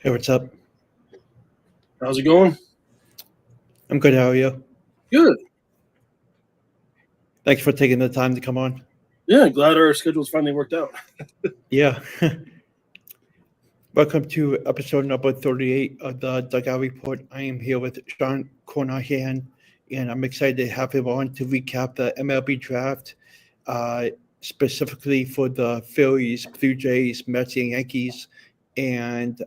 Hey, what's up? How's it going? I'm good. How are you? Good. Thanks for taking the time to come on. Yeah, glad our schedules finally worked out. Yeah. Welcome to episode number 38 of the Dugout Report. I am here with Shaun Kernahan, and I'm excited to have him on to recap the MLB draft, specifically for the Phillies, Blue Jays, Mets, and Yankees. And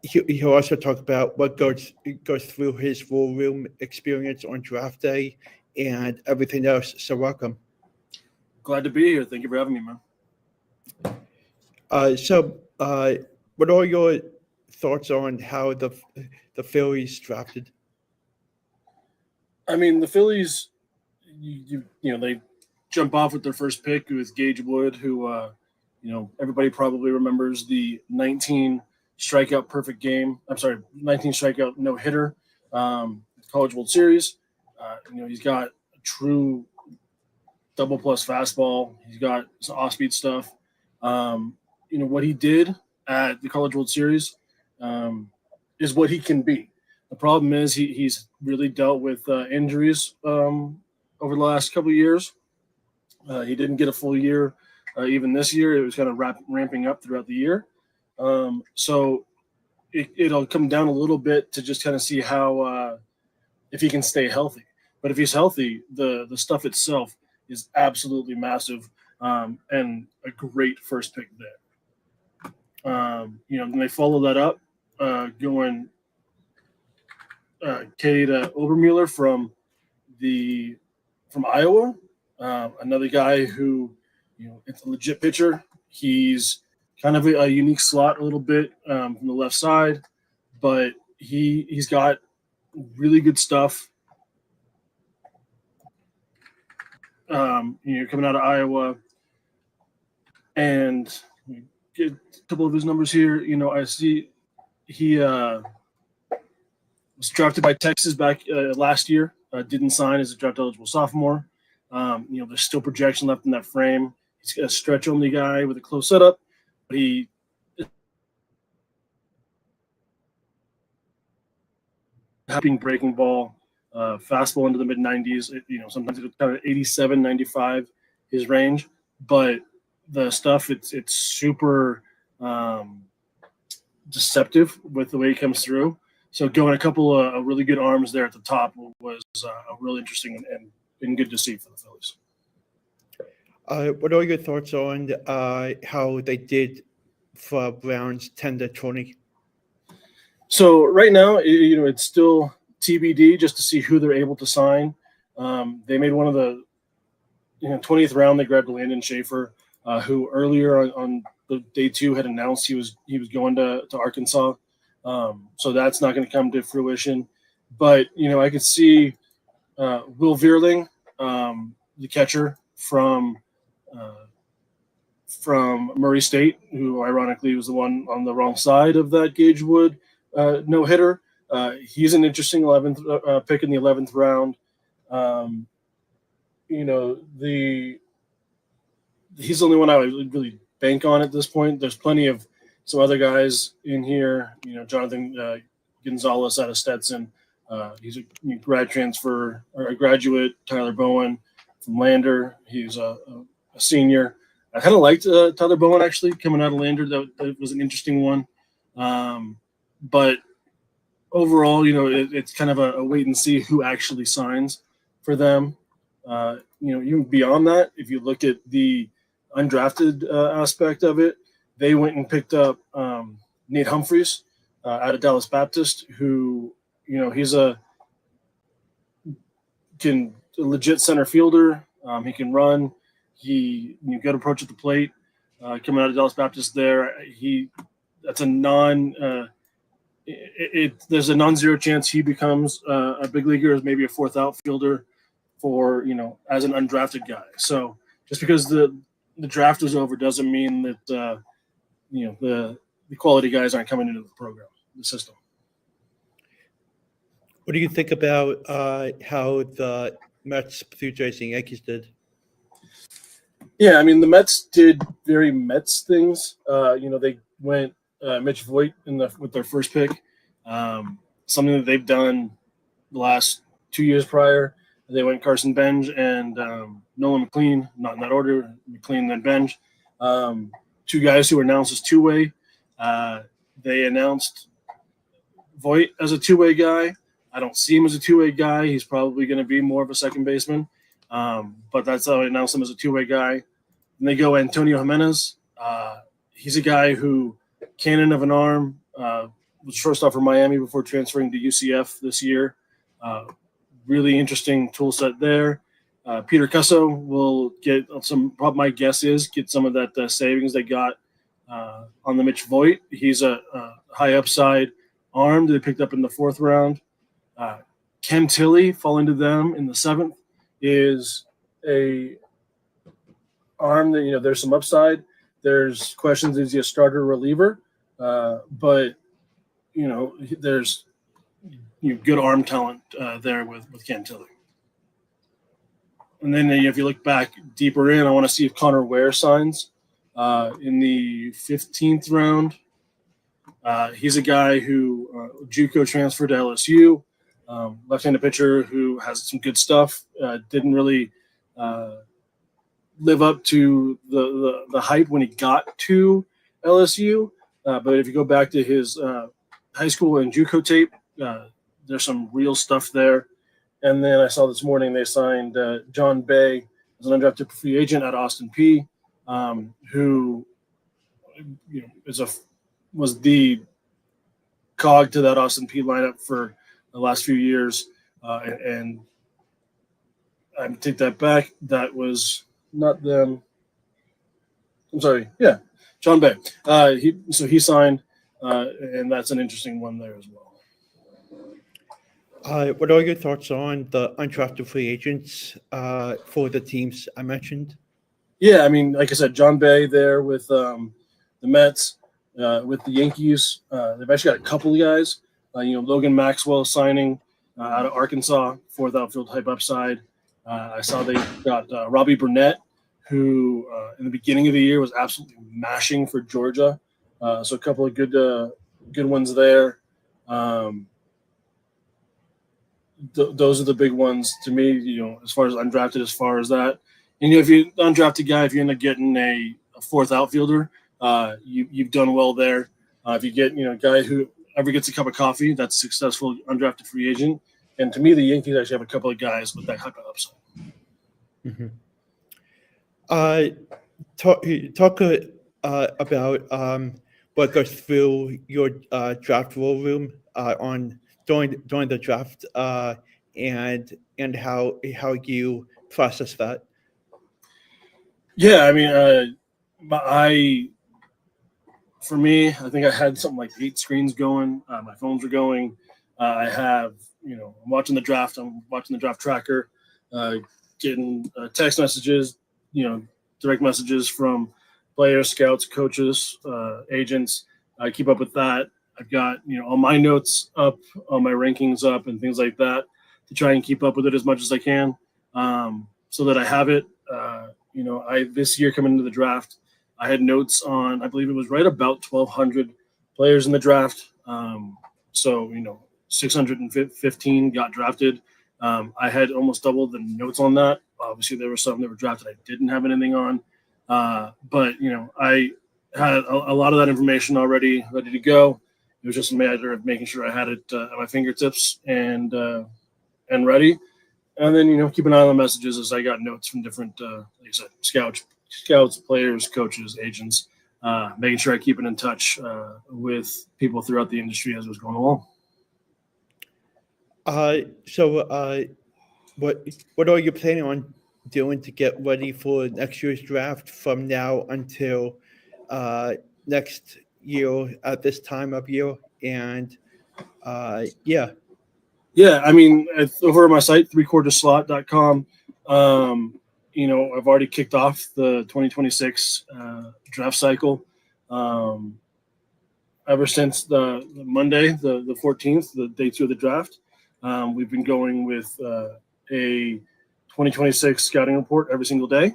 he'll also talk about what goes through his war room experience on draft day and everything else. So welcome. Glad to be here. Thank you for having me, man. What are your thoughts on how the Phillies drafted? I mean, the Phillies, they jump off with their first pick with Gage Wood, who, everybody probably remembers the 19 strikeout perfect game. 19 strikeout no hitter, College World Series. He's got a true double plus fastball. He's got some off-speed stuff. What he did at the College World Series is what he can be. The problem is he's really dealt with injuries over the last couple of years. He didn't get a full year even this year. It was kind of ramping up throughout the year. So it'll come down a little bit to just kind of see how if he can stay healthy. But if he's healthy, the stuff itself is absolutely massive and a great first pick there. And they follow that up going Cade Obermuller from Iowa, another guy who, it's a legit pitcher. He's kind of a unique slot a little bit from the left side, but he's got really good stuff. Coming out of Iowa, and get a couple of his numbers here. I see he was drafted by Texas back last year. Didn't sign as a draft eligible sophomore. There's still projection left in that frame. He's a stretch only guy with a close setup, but he having breaking ball, fastball into the mid 90s. Sometimes it's kind of 87, 95 his range, but the stuff it's super deceptive with the way he comes through. So going a couple of really good arms there at the top was really interesting and good to see for the Phillies. What are your thoughts on how they did for rounds 10 to 20? So right now, it's still TBD just to see who they're able to sign. They made one of the 20th round. They grabbed Landon Schaefer, who earlier on the day 2 had announced he was going to Arkansas. So that's not going to come to fruition. But I could see Will Vierling, the catcher from Murray State, who ironically was the one on the wrong side of that Gage Wood no hitter. He's an interesting 11th pick in the 11th round. He's the only one I would really bank on at this point. There's plenty of some other guys in here. Jonathan Gonzalez out of Stetson. He's a grad transfer or a graduate. Tyler Bowen from Lander. He's a senior. I kind of liked Tyler Bowen actually coming out of Lander. That was an interesting one. But overall, it's kind of a wait and see who actually signs for them. Even beyond that, if you look at the undrafted aspect of it, they went and picked up Nate Humphreys out of Dallas Baptist, who, he's a legit center fielder. He can run. He good approach at the plate. Coming out of Dallas Baptist there, that's a there's a non-zero chance he becomes a big leaguer as maybe a 4th outfielder for, as an undrafted guy. So just because the draft was over doesn't mean that, the quality guys aren't coming into the program, the system. What do you think about how the Mets, Blue Jays, and Yankees did? Yeah, I mean, the Mets did very Mets things. They went Mitch Voigt with their first pick. Something that they've done the last 2 years prior. They went Carson Benj and Nolan McLean, not in that order, McLean then Benj. Two guys who were announced as two-way. They announced Voigt as a two-way guy. I don't see him as a two-way guy. He's probably going to be more of a second baseman. But that's how I announced him as a two-way guy. And they go Antonio Jimenez. He's a guy who, cannon of an arm, was shortstop for Miami before transferring to UCF this year. Really interesting tool set there. Peter Cusso will get some, my guess is, get some of that savings they got on the Mitch Voigt. He's a high upside arm that they picked up in the 4th round. Ken Tilley, falling to them in the 7th, is a arm that, there's some upside. There's questions, is he a starter reliever? But, there's good arm talent there with Ken Tilley. And then if you look back deeper in, I want to see if Connor Ware signs in the 15th round. He's a guy who JUCO transferred to LSU, left-handed pitcher who has some good stuff. Didn't really live up to the hype when he got to LSU. But if you go back to his high school and JUCO tape, there's some real stuff there. And then I saw this morning they signed John Bay as an undrafted free agent at Austin Peay, who was the cog to that Austin Peay lineup for the last few years. And I take that back. That was not them. I'm sorry. Yeah, John Bay. He signed, and that's an interesting one there as well. What are your thoughts on the undrafted free agents for the teams I mentioned? Yeah, I mean, like I said, John Bay there with the Mets, with the Yankees. They've actually got a couple of guys. Logan Maxwell signing out of Arkansas, 4th outfield type upside. I saw they got Robbie Burnett, who in the beginning of the year was absolutely mashing for Georgia. So a couple of good ones there. Those are the big ones to me, as far as undrafted, as far as that. And if you're an undrafted guy, if you end up getting a 4th outfielder, you've done well there. If you get, a guy who ever gets a cup of coffee, that's a successful undrafted free agent. And to me, the Yankees actually have a couple of guys with that type of upside. Mm-hmm. Talk about what goes through your draft war room during the draft and how you process that. Yeah, I mean, for me, I think I had something like 8 screens going. My phones were going. I have, I'm watching the draft. I'm watching the draft tracker, getting text messages, direct messages from players, scouts, coaches, agents. I keep up with that. I've got, all my notes up, all my rankings up and things like that to try and keep up with it as much as I can, so that I have it. This year coming into the draft, I had notes on, I believe it was right about 1,200 players in the draft. 615 got drafted. I had almost double the notes on that. Obviously, there were some that were drafted I didn't have anything on. But I had a lot of that information already ready to go. It was just a matter of making sure I had it at my fingertips and ready. And then, keep an eye on the messages as I got notes from different, like I said, scouts, players, coaches, agents, making sure I keep it in touch with people throughout the industry as it was going along. What are you planning on doing to get ready for next year's draft from now until next year at this time of year? And yeah, I mean, over at my site, threequarterslot.com, I've already kicked off the 2026 draft cycle. Ever since the Monday, the 14th, the day 2 of the draft, we've been going with a 2026 scouting report every single day.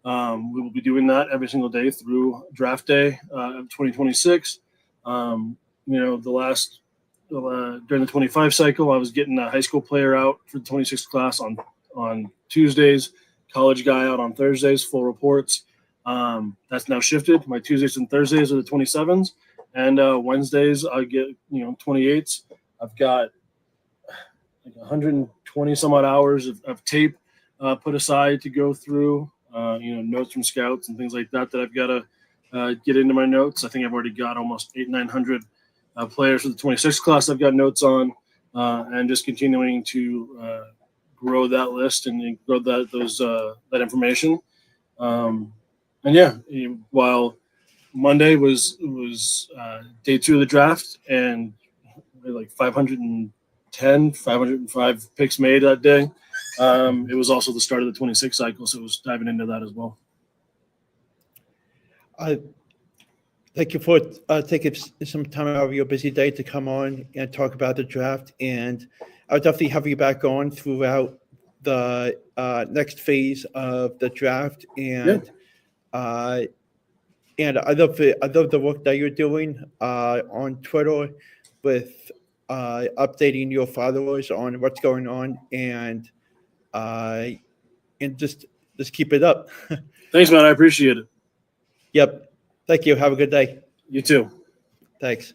We will be doing that every single day through draft day of 2026. During the 25 cycle, I was getting a high school player out for the 26 class on Tuesdays, college guy out on Thursdays, full reports. That's now shifted. My Tuesdays and Thursdays are the 27s, and Wednesdays I get 28s. I've got like 120 some odd hours of tape put aside to go through. Notes from scouts and things like that I've got to get into my notes. I think I've already got almost 900 players for the 26 class I've got notes on, and just continuing to grow that list and grow that information. While Monday was day 2 of the draft, and like 510, 505 picks made that day. It was also the start of the 26 cycle, so it was diving into that as well. Thank you for taking some time out of your busy day to come on and talk about the draft. And I'll definitely have you back on throughout the next phase of the draft. And I love the work that you're doing on Twitter with updating your followers on what's going on, and just keep it up. Thanks, man. I appreciate it. Yep. Thank you. Have a good day. You too. Thanks.